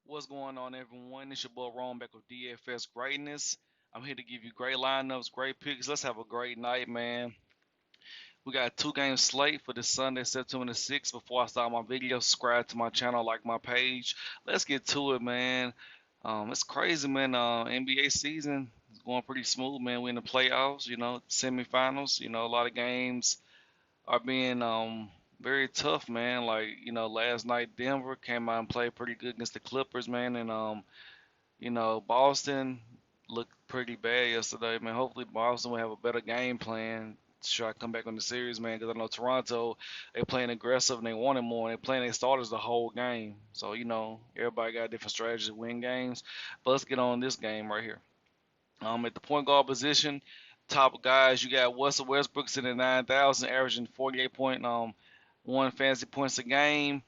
What's going on, everyone? It's your boy Ron back with DFS Greatness. I'm here to give you great lineups, great picks. Let's have a great night, man. We got a two-game slate for this Sunday, September the 6th. Before I start my video, subscribe to my channel, like my page. Let's get to it, man. It's crazy, man. NBA season is going pretty smooth, man. We're in the playoffs, semifinals. A lot of games are being very tough, man. Like, last night Denver came out and played pretty good against the Clippers, man, and Boston looked pretty bad yesterday, man. Hopefully Boston will have a better game plan to try to come back on the series, man, because I know Toronto, they playing aggressive and they wanted more, and they playing their starters the whole game. So, everybody got different strategies to win games. But let's get on this game right here. At the point guard position, top guys, you got Russell Westbrook sitting at 9,000, averaging 48.1 fantasy points a game.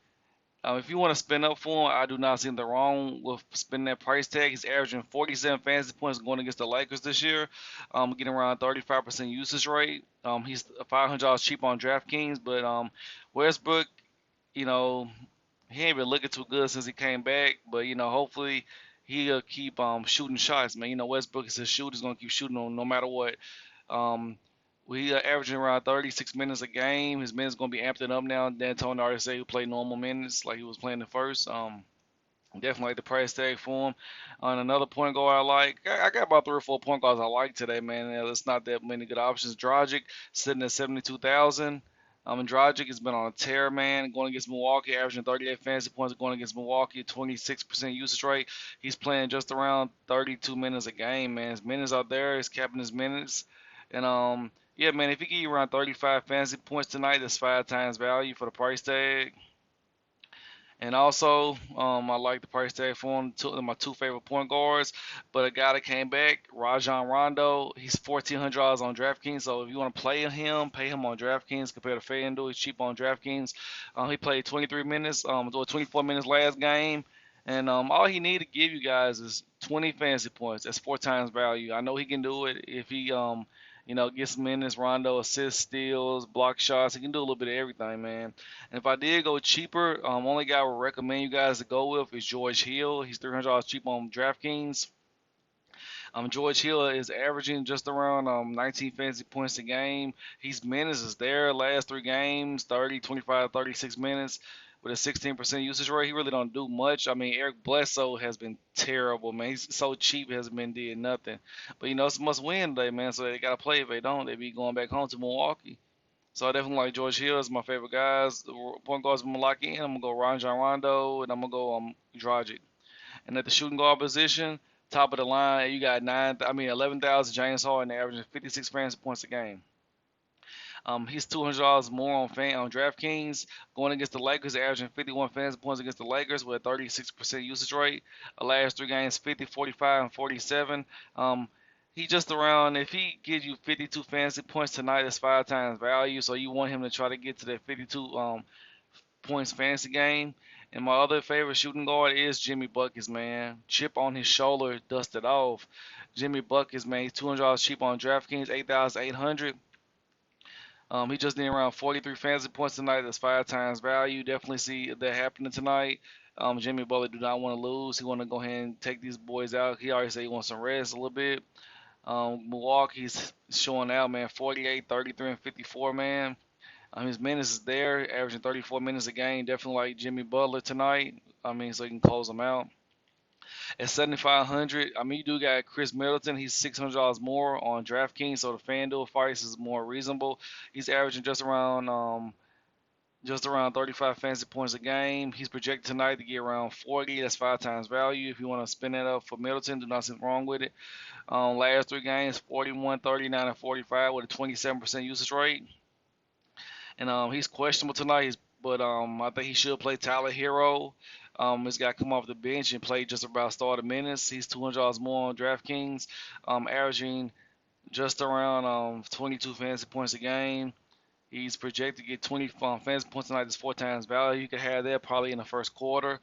If you want to spin up for him, I do not see anything wrong with spending that price tag. He's averaging 47 fantasy points going against the Lakers this year, getting around 35% usage rate. He's $500 cheap on DraftKings, but Westbrook, you know, he ain't been looking too good since he came back. But hopefully he'll keep shooting shots, man. Westbrook is a shooter. He's gonna keep shooting on no matter what. Um, we are averaging around 36 minutes a game. His minutes gonna be amped up now. D'Antoni already said he played normal minutes like he was playing the first. Definitely like the price tag for him. On another point guard I like, I got about 3 or 4 point guards I like today, man. It's not that many good options. Dragic sitting at 72,000. And Dragic has been on a tear, man. Going against Milwaukee, averaging 38 fantasy points. Going against Milwaukee, 26% usage rate. He's playing just around 32 minutes a game, man. His minutes are there. He's capping his minutes. And yeah, man, if he give you around 35 fantasy points tonight, that's 5 times value for the price tag. And also, I like the price tag for him. My two favorite point guards, but a guy that came back, Rajon Rondo. He's $1,400 on DraftKings. So if you want to play him, pay him on DraftKings compared to FanDuel. He's cheap on DraftKings. He played 23 minutes, or 24 minutes last game, and all he need to give you guys is 20 fantasy points. That's 4 times value. I know he can do it if he gets minutes, Rondo, assists, steals, block shots. He can do a little bit of everything, man. And if I did go cheaper, only guy I would recommend you guys to go with is George Hill. He's $300 cheap on DraftKings. George Hill is averaging just around 19 fantasy points a game. His minutes is there last 3 games, 30, 25, 36 minutes with a 16% usage rate. He really don't do much. I mean, Eric Bledsoe has been terrible, man. He's so cheap, hasn't been did nothing. But it's a must win today, man. So they gotta play. If they don't, they be going back home to Milwaukee. So I definitely like George Hill as my favorite guys. The point guards I'm gonna lock in. I'm gonna go Rajon Rondo and I'm gonna go Dragic. And at the shooting guard position, top of the line, you got 11,000 James Harden averaging 56 fantasy points a game. He's $200 more on DraftKings going against the Lakers, averaging 51 fantasy points against the Lakers with a 36% usage rate. The last 3 games, 50, 45, and 47. He just around. If he gives you 52 fantasy points tonight, that's 5 times value. So you want him to try to get to that 52 points fantasy game. And my other favorite shooting guard is Jimmy Buckets, man. Chip on his shoulder, dusted off. Jimmy Buckets, man, he's $200 cheap on DraftKings, 8,800. He just need around 43 fantasy points tonight. That's 5 times value. Definitely see that happening tonight. Jimmy Butler do not want to lose. He want to go ahead and take these boys out. He already said he wants some rest a little bit. Milwaukee's showing out, man. 48, 33, and 54, man. His minutes is there, averaging 34 minutes a game. Definitely like Jimmy Butler tonight. So he can close them out. At 7,500, you do got Chris Middleton. He's $600 more on DraftKings, so the FanDuel price is more reasonable. He's averaging just around 35 fantasy points a game. He's projected tonight to get around 40. That's 5 times value. If you want to spin that up for Middleton, do not see wrong with it. Last 3 games, 41, 39, and 45 with a 27% usage rate. And he's questionable tonight. But I think he should play Tyler Hero. This guy come off the bench and play just about started minutes. He's $200 more on DraftKings, averaging just around 22 fantasy points a game. He's projected to get 20 fantasy points tonight. That's 4 times value. You could have that probably in the first quarter.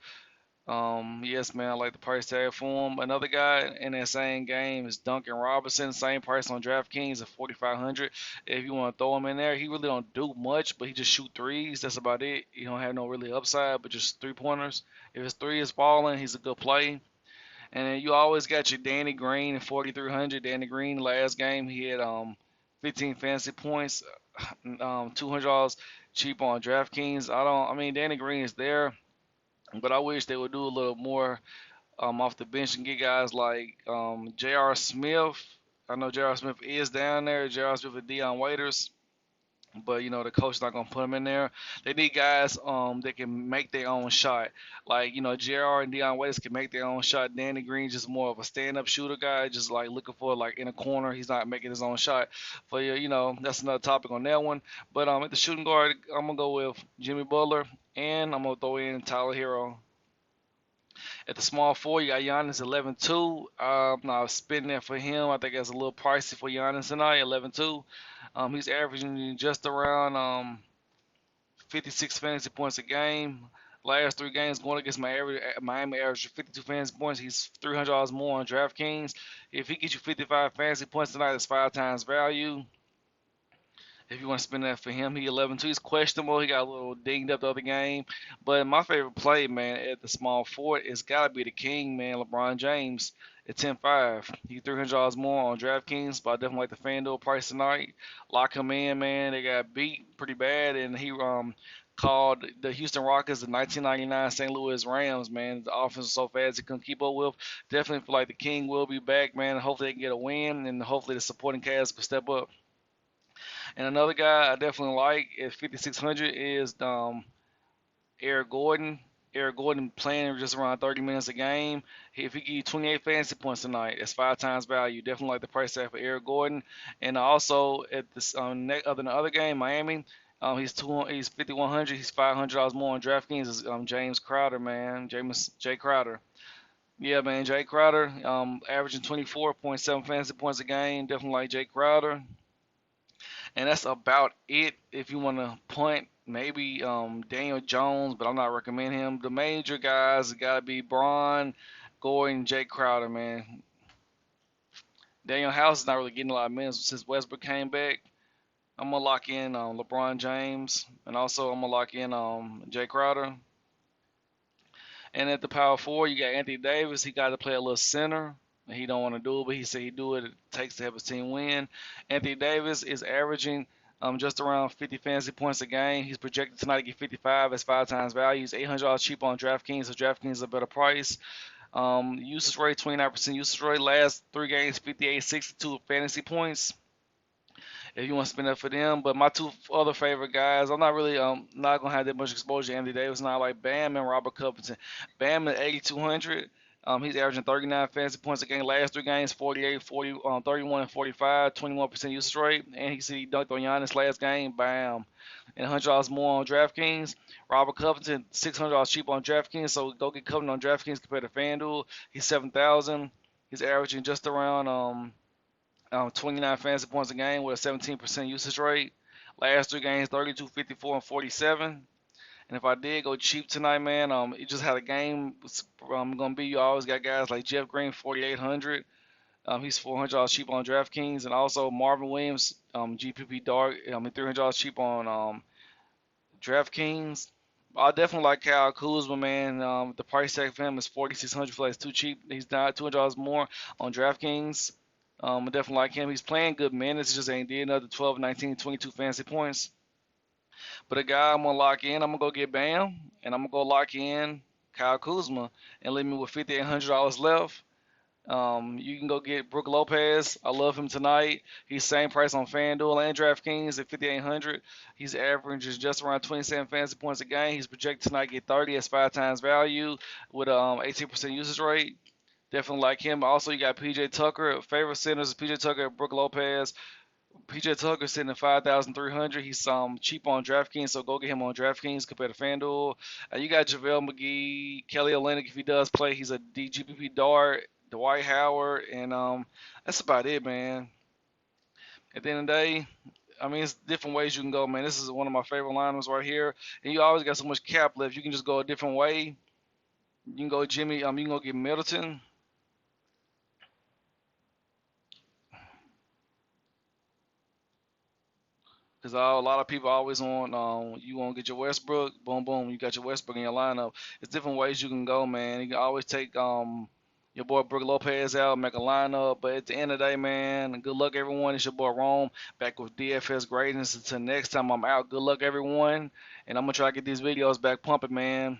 Yes, man, I like the price tag for him. Another guy in that same game is Duncan Robinson, same price on DraftKings at 4,500. If you want to throw him in there, he really don't do much, but he just shoot threes. That's about it. He don't have no really upside, but just 3 pointers. If his three is falling, he's a good play. And then you always got your Danny Green at 4,300. Danny Green last game he had 15 fantasy points, $200 cheap on DraftKings. I mean Danny Green is there, but I wish they would do a little more off the bench and get guys like J.R. Smith. I know J.R. Smith is down there. J.R. Smith and Dion Waiters, but the coach's not gonna put him in there. They need guys that can make their own shot. Like J.R. and Dion Waiters can make their own shot. Danny Green just more of a stand-up shooter guy, just like looking for like in a corner. He's not making his own shot. For that's another topic on that one. But at the shooting guard, I'm gonna go with Jimmy Butler, and I'm gonna throw in Tyler Hero. At the small four, you got Giannis 11-2. Now spending that for him, I think that's a little pricey for Giannis tonight. 11-2. He's averaging just around 56 fantasy points a game. Last 3 games going against Miami average 52 fantasy points. He's $300 more on DraftKings. If he gets you 55 fantasy points tonight, that's 5 times value. If you want to spend that for him, he 11-2. He's questionable. He got a little dinged up the other game. But my favorite play, man, at the small forward, it's got to be the king, man, LeBron James at 10-5. He's $300 more on DraftKings, but I definitely like the FanDuel price tonight. Lock him in, man. They got beat pretty bad, and he called the Houston Rockets the 1999 St. Louis Rams, man. The offense was so fast he couldn't keep up with. Definitely feel like the king will be back, man. Hopefully they can get a win, and hopefully the supporting cast can step up. And another guy I definitely like at 5,600 is Eric Gordon. Eric Gordon playing just around 30 minutes a game. If he give you 28 fantasy points tonight, that's 5 times value. Definitely like the price tag for Eric Gordon. And also at this other game, Miami, he's 5,100. He's $500 more on DraftKings. Is James Crowder, man, James Jay Crowder. Yeah, man, Jay Crowder, averaging 24.7 fantasy points a game. Definitely like Jay Crowder. And that's about it. If you want to punt, maybe Daniel Jones, but I'm not recommending him. The major guys got to be Braun, Gordon, Jay Crowder, man. Daniel House is not really getting a lot of minutes since Westbrook came back. I'm gonna lock in LeBron James, and also I'm gonna lock in Jay Crowder. And at the power forward, you got Anthony Davis. He got to play a little center. He don't want to do it, but he said he do it. It takes to have his team win. Anthony Davis is averaging just around 50 fantasy points a game. He's projected tonight to get 55 as 5 times value. He's $800 cheap on DraftKings, so DraftKings is a better price. Usage rate, 29% usage rate. Last 3 games, 58, 62 fantasy points if you want to spend that for them. But my two other favorite guys, I'm not really not gonna have that much exposure to Anthony Davis. Not like Bam and Robert Covington. Bam at 8,200. He's averaging 39 fantasy points a game. Last 3 games, 48, 40, 31, and 45, 21% usage rate. And he said he dunked on Giannis last game. Bam. And $100 more on DraftKings. Robert Covington, $600 cheap on DraftKings. So go get Covington on DraftKings compared to FanDuel. He's 7,000. He's averaging just around 29 fantasy points a game with a 17% usage rate. Last 3 games, 32, 54, and 47. And if I did go cheap tonight, man, it just had a game. Gonna be you always got guys like Jeff Green, 4,800. He's $400 cheap on DraftKings, and also Marvin Williams, GPP Dark, $300 cheap on DraftKings. I definitely like Kyle Kuzma, man. The price tag for him is 4,600. For like it's too cheap. He's not $200 more on DraftKings. I definitely like him. He's playing good minutes. Just ain't did another 12, 19, 22 fantasy points. But a guy I'm gonna lock in, I'm gonna go get Bam, and I'm gonna go lock in Kyle Kuzma, and leave me with $5,800 left. You can go get Brook Lopez. I love him tonight. He's same price on FanDuel and DraftKings at 5,800. He's averaging just around 27 fantasy points a game. He's projected tonight to get 30 as 5 times value with a 18% usage rate. Definitely like him. Also, you got PJ Tucker. Favorite centers is PJ Tucker, Brook Lopez. PJ Tucker sitting at 5,300. He's cheap on DraftKings, so go get him on DraftKings compared to FanDuel. You got JaVale McGee, Kelly Olynyk if he does play. He's a DGPP dart. Dwight Howard, and that's about it, man. At the end of the day, I mean, it's different ways you can go, man. This is one of my favorite lineups right here, and you always got so much cap left. You can just go a different way. You can go Jimmy. You can go get Middleton. Because a lot of people always want, you want to get your Westbrook, boom, boom, you got your Westbrook in your lineup. It's different ways you can go, man. You can always take your boy Brook Lopez out, make a lineup. But at the end of the day, man, good luck, everyone. It's your boy Rome back with DFS Greatness. Until next time I'm out, good luck, everyone. And I'm going to try to get these videos back pumping, man.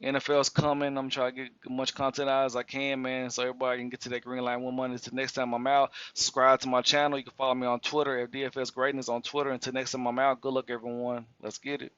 NFL's coming. I'm trying to get as much content out as I can, man, so everybody can get to that green line one money. Until next time I'm out, subscribe to my channel. You can follow me on Twitter at DFS Greatness on Twitter. Until next time I'm out, good luck, everyone. Let's get it.